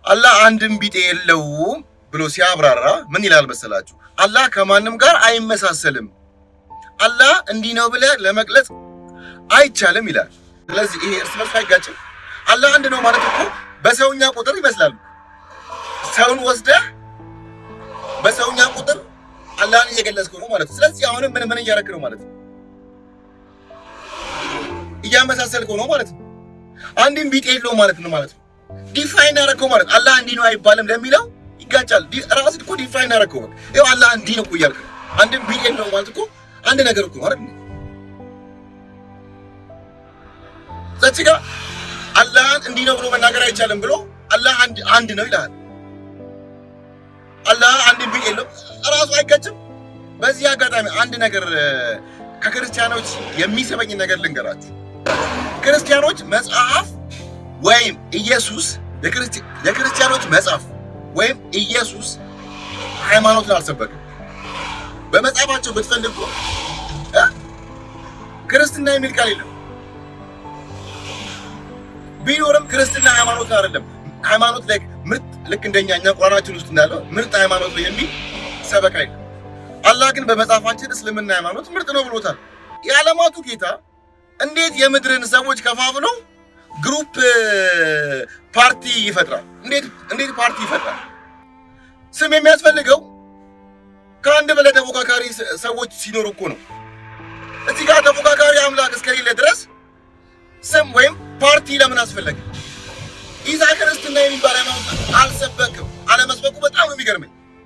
አላህ አንድም ቢጤ የለውም ብሎ ሲያብራራ ምን ይላል መሰላችሁ? አላህ ከማንም ጋር አይመሳሰልም። አላህ እንዲህ ነው ብለህ ለመግለጽ አይቻልም ይላል። ስለዚህ ይሄ እርስ በርስ አይጋጭም። አላህ አንድ ነው ማለት እኮ በሰውኛ ቁጥር ይመስላል። ሰውን ወስደህ በሰውኛ ቁጥር አላህን እየገለጽከው ነው ማለት ነው። ስለዚህ አሁንም ምን እያደረክ ነው ማለት ነው? እያመሳሰልከው ነው ማለት ነው። አንድም ቢጤ የለውም ማለት ነው ማለት ነው። ዲፋይን አደረከው ማለት አላህ እንዲህ ነው አይባልም ለሚለው ይጋጫል። ራስህ እኮ ዲፋይን አደረከው። በቃ ይኸው አላህ እንዲህ ነው እኮ እያልክ ነው። አንድም ቢጤ የለውም ማለት እኮ አንድ ነገር እኮ ማለት ነው። ስለዚህ ጋር አላህን እንዲህ ነው ብሎ መናገር አይቻልም ብሎ አላህ አንድ ነው ይላል። አላህ አንድም ቢጤ የለውም ራሱ አይጋጭም። በዚህ አጋጣሚ አንድ ነገር ከክርስቲያኖች የሚሰበኝ ነገር ልንገራችሁ። ክርስቲያኖች መጽሐፍ ወይም ኢየሱስ የክርስቲያኖች መጽሐፍ ወይም ኢየሱስ ሃይማኖትን አልሰበክም። በመጽሐፋቸው ብትፈልጉ ክርስትና የሚል ቃል የለም። ቢኖርም ክርስትና ሃይማኖት አይደለም። ሃይማኖት ላይ ምርጥ ልክ እንደኛ ቁርአናችን ውስጥ እንዳለው ምርጥ ሃይማኖት ነው የሚል ሰበካ የለም። አላህ ግን በመጽሐፋችን እስልምና ሃይማኖት ምርጥ ነው ብሎታል። የዓለማቱ ጌታ እንዴት የምድርን ሰዎች ከፋፍሎ ግሩፕ ፓርቲ ይፈጥራል? እንዴት ፓርቲ ይፈጥራል? ስም የሚያስፈልገው ከአንድ በላይ ተፎካካሪ ሰዎች ሲኖሩ እኮ ነው። እዚህ ጋር ተፎካካሪ አምላክ እስከሌለ ድረስ ስም ወይም ፓርቲ ለምን አስፈለገ? ኢሳ ክርስትና የሚባል ሃይማኖት አልሰበክም። አለመስበኩ በጣም ነው የሚገርመኝ።